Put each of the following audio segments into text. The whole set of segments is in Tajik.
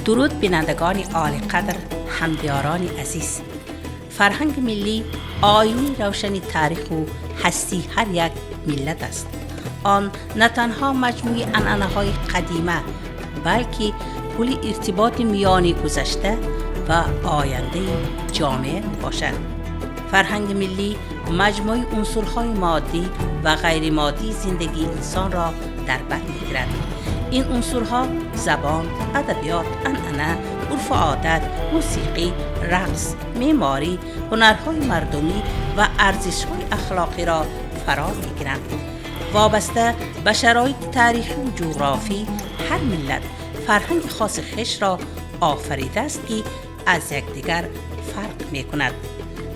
درود بینندگان عالی قدر، همدیاران عزیز. فرهنگ ملی آینه روشن تاریخ و هستی هر یک ملت است. آن نه تنها مجموعه عنعنه‌های قدیمه بلکه پل ارتباط میان گذشته و آینده جامعه باشد. فرهنگ ملی مجموعه عنصرهای مادی و غیر مادی زندگی انسان را در بر می‌گیرد. این عنصرها زبان، ادبیات، عنعنه، عرف و عادت، موسیقی، رقص، معماری، هنرهای مردمی و ارزش‌های اخلاقی را فرا می‌گیرند. وابسته به شرایط تاریخی و جغرافی، هر ملت فرهنگ خاص خویش را آفریده است که از یکدیگر فرق می‌کند.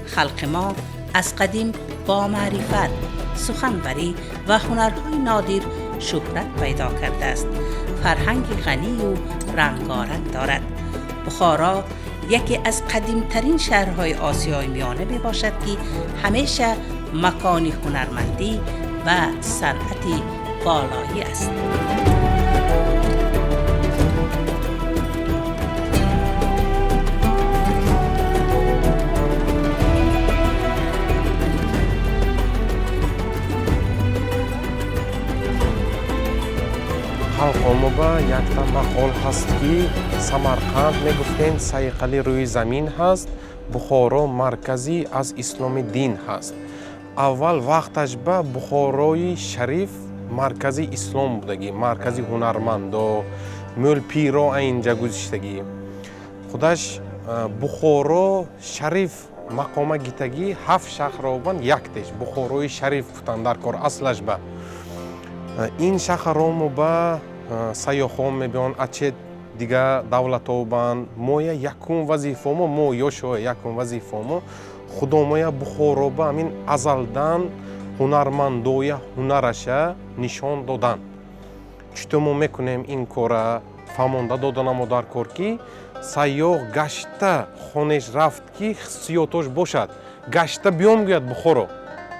خلق ما از قدیم با معرفت، سخنوری و هنرهای نادر شهرت پیدا کرده است. فرهنگ غنی و رنگارنگ دارد. بخارا یکی از قدیمترین شهرهای آسیای میانه می باشد که همیشه مکان هنرمندی و صنعت بالایی است. халқомуба якта мақол ҳаст ки Самарқанд мегуфтем сайқали рӯи замин ҳаст, Бухоро маркази аз исломи дин ҳаст. Аввал вақташ ба Бухорои шариф маркази ислом будагӣ, маркази ҳунармандо, мӯлпиро айнҷа гузиштагӣ. Худаш Бухоро шариф мақома гитагӣ 7 шаҳрробан яктеш Бухорои шариф бутан дар кор аслаш ба. Ин шаҳрому ба сайёхон мебиён аче дига давлатобан моя якум вазифамо мо ёшо якум вазифамо худомоя Бухоро ба амин азалдан ҳунармандоя ҳунараша нишон додан. Чуто мо мекунем ин кора фаҳмонда доданамо дар кор ки сайёҳ гашта хонеш рафт ки хиссиётош бошад, гашта биён гӯяд Бухоро.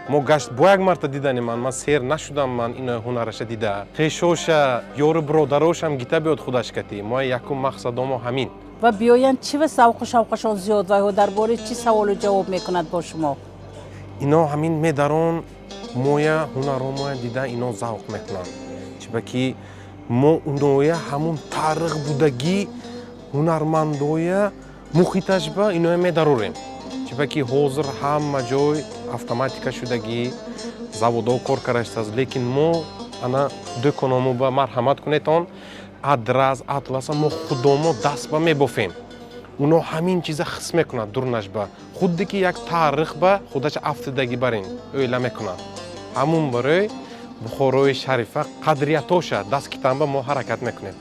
мо гашт бо як марта диданем, ман сер нашудам, ман ино ҳунараша дида хешоша ёру бародарошам гита биёд худаш кати. моя якум мақсадомо ҳамин. ва биёянд чӣ ва савқу шавқашон зиёд ва дар бораи чӣ саволу ҷавоб мекунад бо шумо? ино ҳамин медарон моя ҳунаромоя дида ино завқ мекунанд. чиба ки мо уноя ҳамун тарих будагӣ ҳунармандоя мухиташ ба иноя медарорем. чиба ки ҳозир ҳама ҷой автоматика шудагӣ, заводо кор кардаштааст, лекин мо ана дӯкономо ба марҳамат кунетон адрас атласа мо худомо даст ба мебофем. уно ҳамин чиза хис мекунад дурнаш ба худди ки як таърих ба худаш афтидагӣ барин оъла мекунад. ҳамун барои Бухорои шарифа қадриятоша даст китан ба мо ҳаракат мекунем.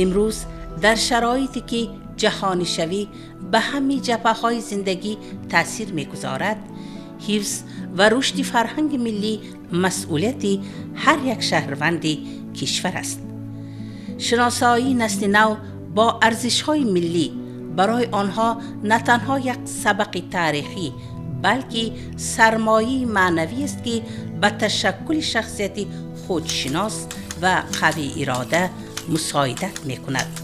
امروز در شرایطی که جهانی شوی به همه جبهه‌های زندگی تأثیر می‌گذارد، حفظ و رشد فرهنگ ملی مسئولیت هر یک شهروند کشور است. شناسایی نسل نو با ارزش‌های ملی برای آنها نه تنها یک سبق تاریخی بلکه سرمایه معنوی است که به تشکل شخصیت خودشناس و قوی اراده مساعدت می‌کند.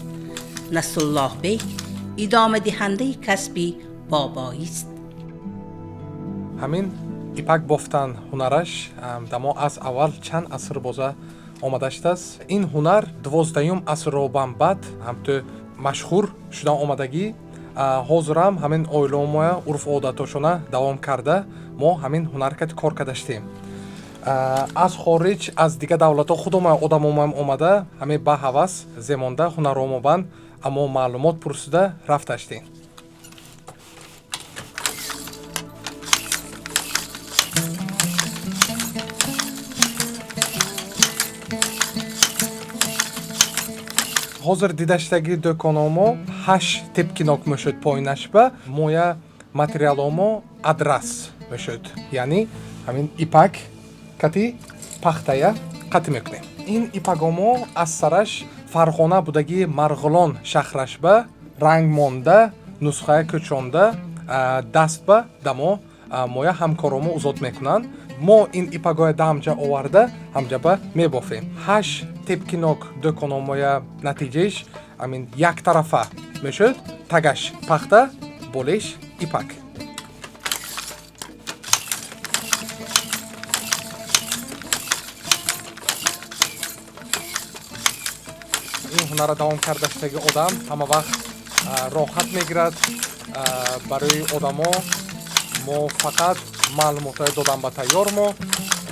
نصرالله بیگ ادامه دهنده کسبی بابایی است. ҳамин ипак бофтан ҳунараш дамо аз аввал чанд аср боза омада шудааст. ин ҳунар 12-ум асрробан баъд ҳамту машҳур шудан омадагӣ ҳозирам ҳамин оилаомоя урф одатошона давом карда мо ҳамин ҳунар кор кардаштем. аз хориҷ аз дига давлатҳо худомоя одамомоям омада ҳамин ба ҳавас земонда ҳунаромобан аммо маълумот пурсида рафташтем. ҳозир дидаштаги дӯкономо 8 тепкинок мешуд поинаш ба моя материаломо адрас мешуд, яъни ҳамин ипак кати пахтая қатӣ мекунем. ин ипагомо аз сараш фарғона будагӣ Марғилон шаҳраш ба ранг монда нусхая кӯчонда даст ба дамо моя ҳамкоромо узод мекунанд. мо ин ипагоя дамҷа оварда ҳамҷа ба мебофем. 8 тепкинок дӯкономоя натиҷаиш амин яктарафа мешуд. Тагаш пахта, болеш ипак. ин ҳунарро давом кардаштаги одам ҳама вақт роҳат мегирад. Барои одамо мо фақат маълумотое додан ба тайёр мо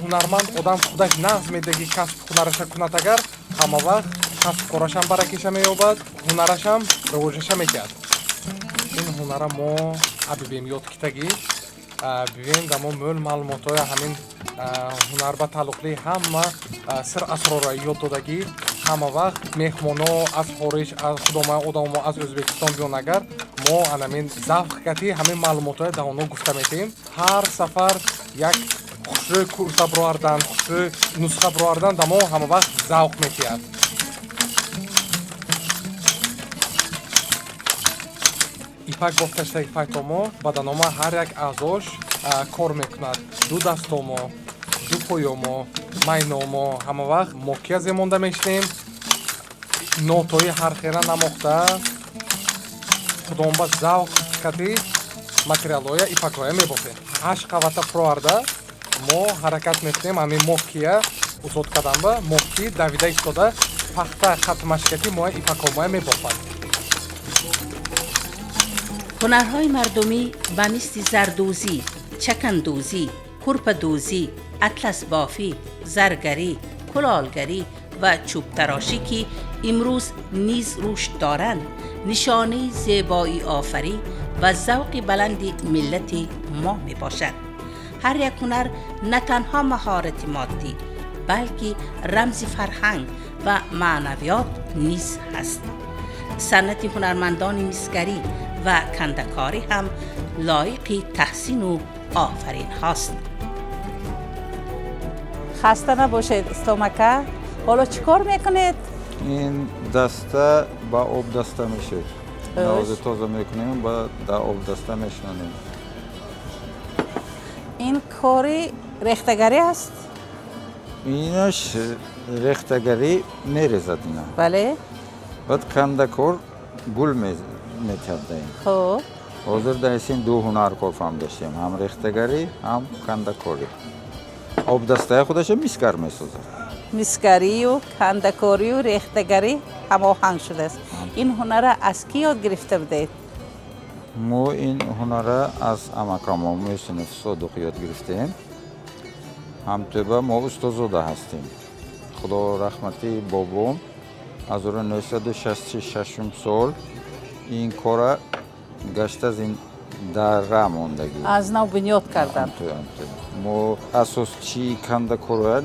ҳунарманд одам худаш нағз медаги касб ҳунараша кунад агар ҳама вақт касб корашам баракиша меёбад, ҳунарашам равожаша мекард. ин ҳунара мо абибем ёд китагӣ бивем дамо мӯл маълумотои ҳамин ҳунар ба тааллуқли ҳама сир асрора ёд додагӣ. ҳама вақт меҳмоно аз хориҷ аз худомаи одамо аз Ӯзбекистон биён агар мо анамин завқ кати ҳамин маълумотое да оно гуфта метаем. ҳар сафар як хушрӯи курса бироардан, хушрӯи нусха бироардан да мо ҳама вақт завқ метиҳад. ипак бофташтаги пайтомо баданома ҳар як аъзош кор мекунад. ду дастомо, ду поёмо, майномо ҳама вақт мокия земонда мешинем. нотои ҳархера намохта худомба завқ кати материалҳоя ипакҳоя мебофем. 8 қавата пуроарда мо ҳаракат мекунем. ҳамин мокия узод каданба моки давида истода пахта қатмашкати моя ипакҳомоя мебофад. ҳунарҳои мардумӣ ба мисли зардӯзӣ, чакандӯзӣ, курпадӯзӣ, атласбофӣ, заргарӣ, кулолгарӣ ва чӯбтарошӣ ки имрӯз низ рушд доранд, нишонаи зебоии офарӣ ва завқи баланди миллати мо мебошад. ҳар як ҳунар на танҳо маҳорати моддӣ, балки рамзи фарҳанг ва маънавиёт низ ҳаст. санъати ҳунармандони мисгарӣ ва кандакорӣ ҳам лоиқи таҳсину офарин ҳост. хаста набошед истомака. ҳоло чӣ кор мекунед? ин даста ба обдаста мешавад. навози тоза мекунем ба да обдаста мешонем. ин кори рехтагарӣ аст? инаш рехтагарӣ мерезад ина. бале. баъд кандакор гул мекардаем. хоб. ҳозир дар ин ду ҳунар кор фаҳмдаштем. ҳам рехтагарӣ, ҳам кандакорӣ. обдастаи худаша мискар месозад. мисгарию, кандакорию, рехтагарӣ ҳамоҳанг шудааст. ин ҳунара аз кӣ ёд гирифта будед? мо ин ҳунара аз амакамо муҳсинов содуқ ёд гирифтем. ҳамтӯба мо устозода ҳастем. худо раҳмати бобом аз 1966 сол ин кора гашта дара мондагӣ. аз нав бунёд карданд. мо асосчии кандакория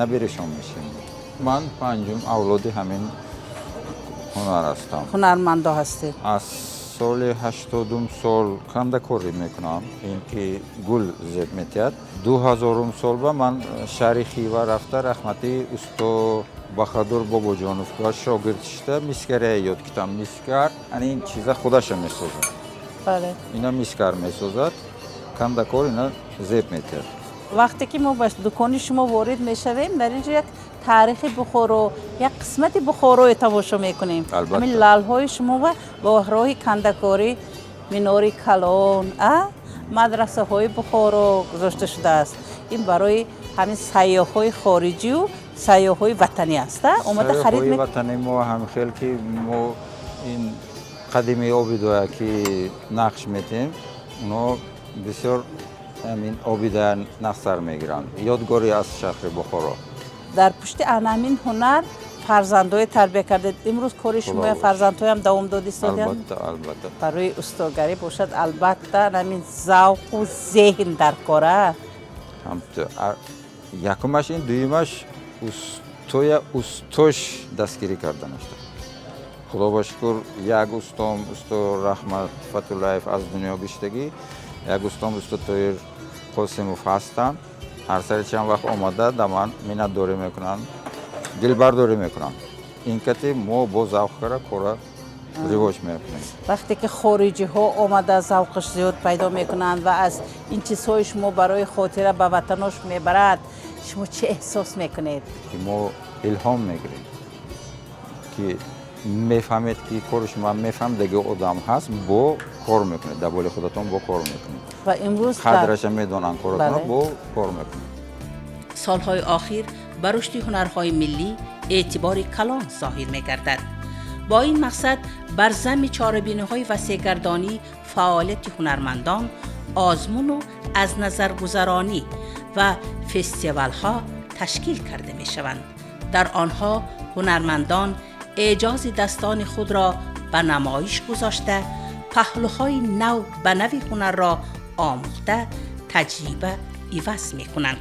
наберишон мешем. ман панҷум авлоди ҳамин ҳунар ҳастам. ҳунармандо ҳастед. аз соли 80 сол кандакорӣ мекунам. ин ки гул зеб метиҳад. 2000 сол ба ман шаҳри Хива рафта раҳмати усто Бахадур Бобоҷонов ва шогирдишта мискария ёд китам. мискар ин чиза худаша месозад. бале. ина мискар месозад. кандакор ина зеб метиҳад. вақте ки мо ба дукони шумо ворид мешавем дар инҷо як таърихи Бухоро, як қисмати Бухороро тамошо мекунем. ҳамин лалҳои шумо ва бо роҳи кандакорӣ минори Калон, мадрасаҳои Бухоро гузошта шудааст. ин барои ҳамин сайёҳои хориҷию сайёҳои ватанӣ аст. омада харид сайёҳои ватанӣ мо ҳамхел ки мо ин қадимии обидоя ки нақш метем, уно бисёр ҳамин обидоя нақсар мегиранд. ёдгорӣ аз шаҳри Бухоро. дар пушти анамин ҳунар фарзандое тарбия кардед. имрӯз кори шумо фарзандҳоям давом дод истоданд? албатта. барои устогарӣ бошад албатта намин завқу зеҳн дар кора. якумаш ин, дуюмаш устош дастгирӣ карданашта. худо ба шукр як устом усто Раҳмат Фатуллаев аз дунё гиштагӣ, як устом усто Тоир Қосимов ҳастанд. ҳар сари чанд вақт омада да ман миннатдорӣ мекунанд, дилбардорӣ мекунанд. ин кати мо бо завқара кора ривоҷ мекунем. вақте ки хориҷиҳо омада завқаш зиёд пайдо мекунанд ва аз ин чизҳои шумо барои хотира ба ватанош мебаранд, шумо чӣ эҳсос мекунед? мо الهام میگیریم که میفهمید که کارش ما میفهم دیگه آدم هست با کار میکنه دبال خودتون با کار میکنه و امروز قدرش میدونن کارتون با کار میکنه. سالهای آخر به رشد هنرهای ملی اعتبار کلان ظاهر می‌گردد. با این مقصد بر ضمن چاره‌بینی‌های وسیع‌گردانی فعالیت هنرمندان آزمون و از نظرگذرانی و فستیوال‌ها تشکیل کرده می‌شوند. در آنها هنرمندان اعجاز دستان خود را به نمایش گذاشته، پهلوهای نو به نوی هنر را آموخته تجربه عوض می‌کنند.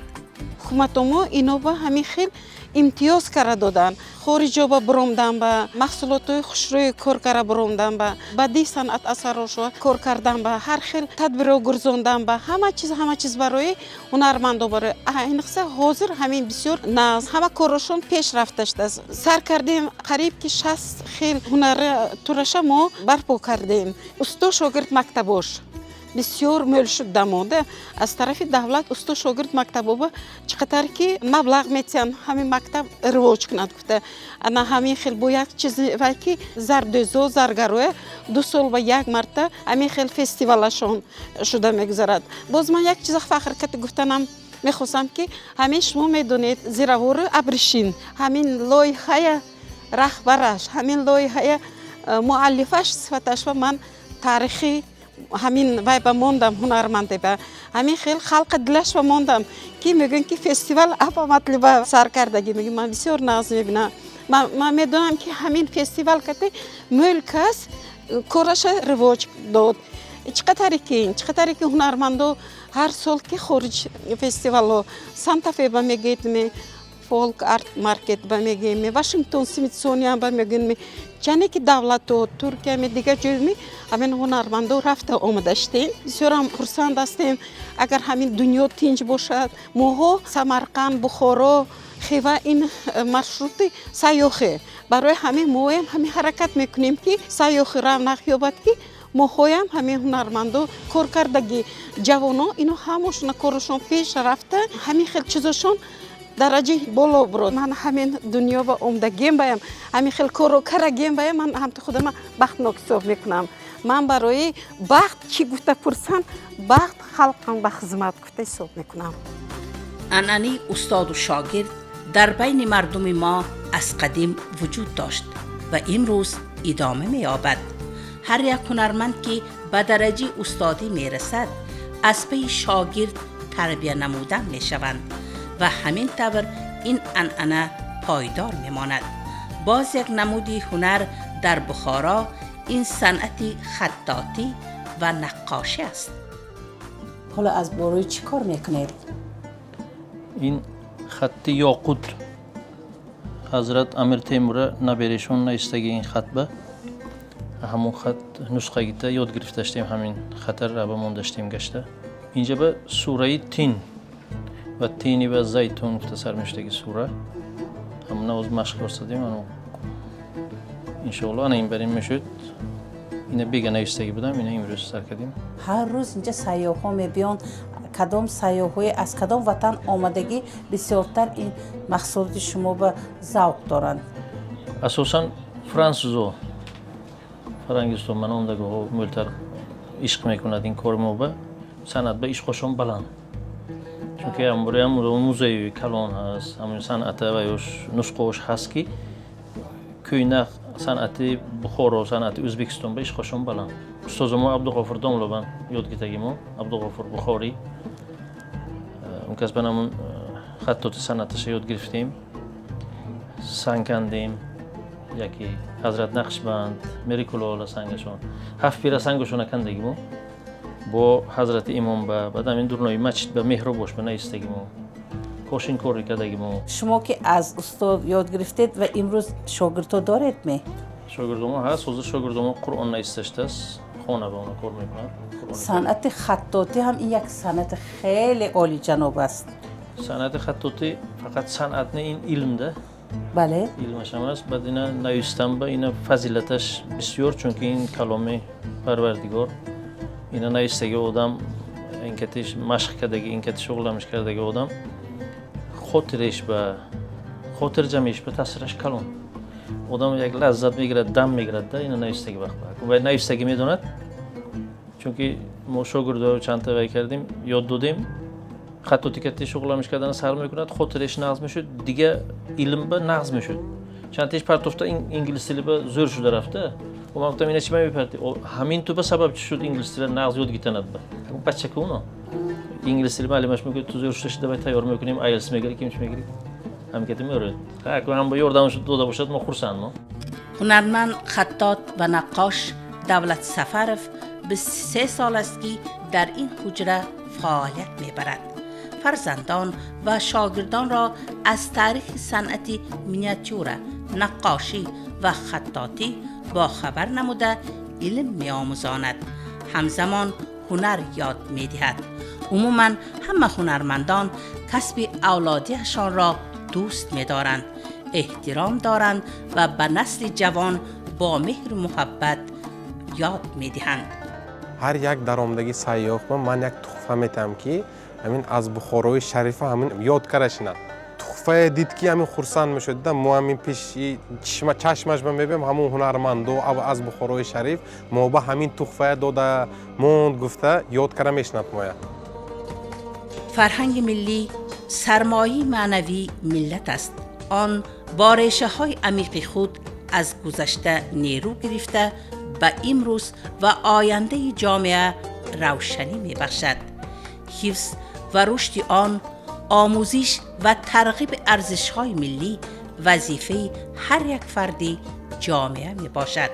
حکومت ما اینو با همین خیل امتیاز کرده دادن. خارجا با برومدن با محصولات خوشروی کار کرده برومدن با بدی صنعت اثرش کار کردن با هر خیل تدبیر و گرزوندن با همه چیز برای هنرمندا برای اینقدر حاضر همین بسیار ناز همه کارشون پیش رفته است. سر کردیم قریب که 60 خیل هنر تورش ما برپا کردیم. استاد شاگرد مکتباش بسیار مول شد دماده از طرف دولت استاد شاگرد مکتبا چقدر که مبلغ میتن همین مکتب رواج کند گفته انا همین خیل باید چیزی و که زردوزو زرگروه 2 سال و یک مرتبه همین خیل فستیوالشون شده میگذرد. باز من یک چیز فخر کرد گفتنم میخواستم که همین شما میدونید زیراور ابریشین همین لایحه رهبرش همین لایحه مؤلفش صفتش و من تاریخی همین وای با موندم هنرمنده با همین خیلی خلق دلش و موندم که میگن که فستیوال اپا مطلب سر کردگی میگن من بسیار ناز میبینم من میدونم که همین فستیوال کتی ملک است کارش رواج داد چقدر که هنرمندو هر سال که خارج فستیوالو سانتا فی با میگید فولک آرت مارکت با میگیم واشنگتن سمیتسونیان با میگیم چنین که دولت و ترکیه می دیگه جایی همین هنرمندان رفته آمداشتیم بسیار هم خرسند هستیم اگر همین دنیا تنج باشد ما سمرقند بخارا خیوا این مرشروط سیاحه برای همین ما همین حرکت میکنیم که سیاحه رونق یابد که ما خواهیم همین هنرمندان کار کردگی جوانا اینو همشون کارشون پیش رفته همین خیلی چیزاشون درجه بالا برد من همین دنیا با عمدگیم بایم همین خیلی کارو کرگیم بایم من هم خودم بختناک حساب میکنم من برای بخت چی گفته پرسن بخت خلقم به خدمت گفته حساب میکنم. عنعنه استاد و شاگرد در بین مردم ما از قدیم وجود داشت و امروز ادامه می‌یابد. هر یک هنرمند که به درجه استادی میرسد از پی شاگرد تربیت نمودن میشوند و همین طور این عنعنه پایدار میماند. باز یک نمودی هنر در بخارا این صنعت خطاطی و نقاشی است. حالا از بروی چی کار میکنید؟ این خط یاقوت حضرت امیر تیمور نبیرشون نیستگی این خط به همون خط نسخه گیته یاد گرفتیم همین خطر را به من داشتیم گشته اینجا به سوره تین و تینی و زیتون اختصار میشتگی سوره همون نواز مشق برسدیم انو انشاءالله انا این بریم میشد اینه بیگه نیستگی بودم اینه امروز سر کردیم. هر روز اینجا سیاح ها میبیان کدام سیاحی از کدام وطن آمدگی بسیارتر این محصولات شما به ذوق دارند؟ اساساً فرانسوزا فرانگیستو من اومدگه ها مولتر عشق میکند این کار ما به صنعت به عشقشون بلند چون که هم موزه کلان هست همین صنعت و نسخه‌اش هست که کوینه صنعت بخارا و صنعت ازبکستان به عشقشون بلند. استاد ما عبدالغفور داملوبان یاد گرفتگی ما عبدالغفور بخاری اون کس بنامون خطاط صنعتش یاد گرفتیم سنگ کندیم یکی حضرت نقشبند میریکولا سنگشون 7 پیره سنگشون کندگی ما با حضرت امام بعد همین دورنای مسجد به محراب باش به نیستگی ما کوشین کاری کردگی ما. شما که از استاد یاد گرفتید و امروز شاگردها دارید می؟ شاگردما هست حضور شاگردما قرآن نیستشت است خانه به اونا کار میکنند. صنعت خطاطی هم این یک صنعت خیلی عالی جناب است. صنعت خطاطی فقط صنعت نه این علم ده بله علمش هم است بعد اینا نوشتن به اینا فضیلتش بسیار چون که این کلام پروردگار اینا نوشتگی آدم این کتیش مشق کردگی این کتی شغلمش کردگی آدم خاطرش به xotirjamish به تاثیرش کلان آدم یک لذت میگیره دم میگیره ده اینو نیستگی وقت و نیستگی میدوند چون که ما شاگردا چند تا وی کردیم یاد دادیم خط و تیکتی شغلش کردن سر میکند خاطرش نقض میشد دیگه علم به نقض میشد چند تاش پرتوفته انگلیسی به زور شده رفته و ما گفتم اینا چی میپرتی همین تو به سبب چی شد انگلیسی رو نقض یاد گرفتند به اون بچه که اونا انگلیسی معلمش میگه تو زور شده به تیار میکنیم آیلتس میگیری کیمش میگیری هم که میاره هم با یاردمش داده باشد ما خرسند ما هنرمند خطاط و نقاش دولت سفرف به 3 سال است که در این حجره فعالیت میبرد. فرزندان و شاگردان را از تاریخ صنعت مینیاتور، نقاشی و خطاطی با خبر نموده علم می‌آموزاند. همزمان هنر یاد می‌دهد. عموماً همه هنرمندان کسب اولادیشان را دوست می‌دارند، احترام دارند و به نسل جوان با مهر و محبت یاد می‌دهند. هر یک در آمدگی سیاح من یک تحفه میتم که همین از بخارای شریف همین یاد کرشیند تحفه دید که همین خرسند میشد ما همین پیش چشمش میبینیم همون هنرمند و از بخارای شریف ما با همین تحفه داده موند گفته یاد کرده میشند ما. فرهنگ ملی سرمایه معنوی ملت است. آن با ریشه های عمیق خود از گذشته نیرو گرفته به امروز و آینده جامعه روشنی می بخشد. حفظ و رشد آن، آموزش و ترغیب ارزش های ملی وظیفه هر یک فردی جامعه می باشد.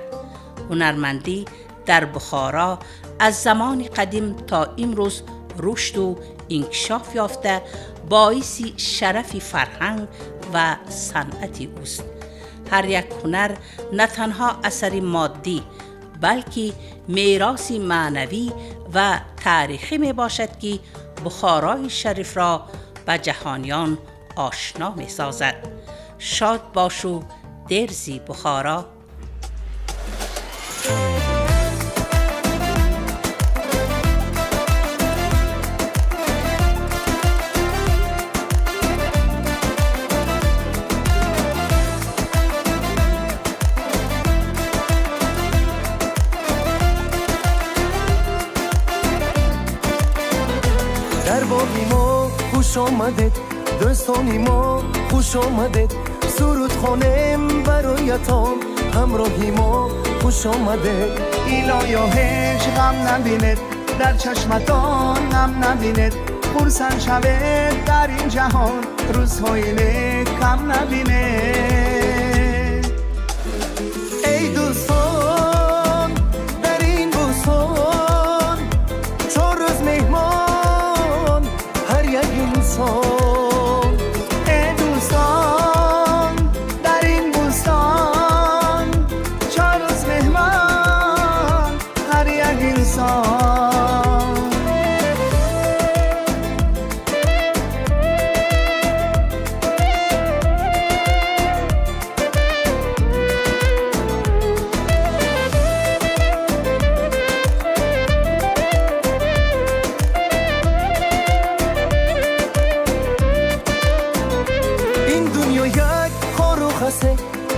هنرمندی در بخارا از زمان قدیم تا امروز رشد و انکشاف یافته باعث شرف فرهنگ و صنعت اوست. هر یک هنر نه تنها اثر مادی بلکه میراث معنوی و تاریخی می باشد که بخارای شریف را به جهانیان آشنا می سازد. شاد باشو درزی بخارا. در باقی ما خوش آمدید دوستانی ما خوش آمدید سرود خانم برایتان همراهی ما خوش آمدید ایلایا هیچ غم نبینید در چشمتان نم نبینید خرسند شوید در این جهان روزهای نیک کم نبینید ای دوستان در این بوستان 4 روز مهمان هر یک انسان ای دوستان در این بوستان 4 روز مهمان هر یک انسان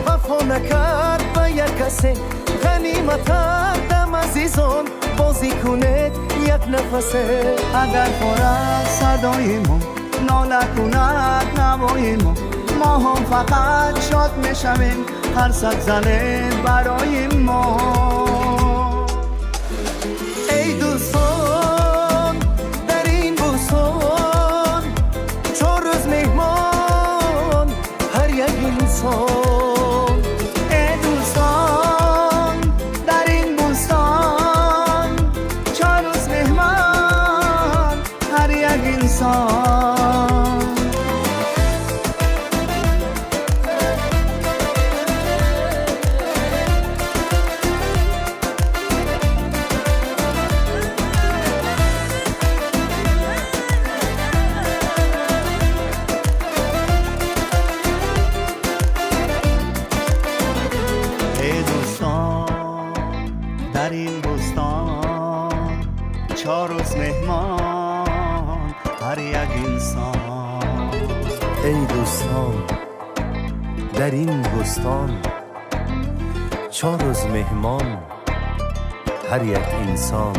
وفا نکرد به یک کسی غنیمت دم عزیزان بازی کنید یک نفسه اگر خورد صدای ما ناله کند نوای ما ما هم فقط شاد میشویم هر صد زنید برای ما ای دوستان در این بوستان 4 روز مهمان هر یک انسان در این بستان 4 روز مهمان هر یک انسان ای دوستان در این بستان 4 روز مهمان هر یک انسان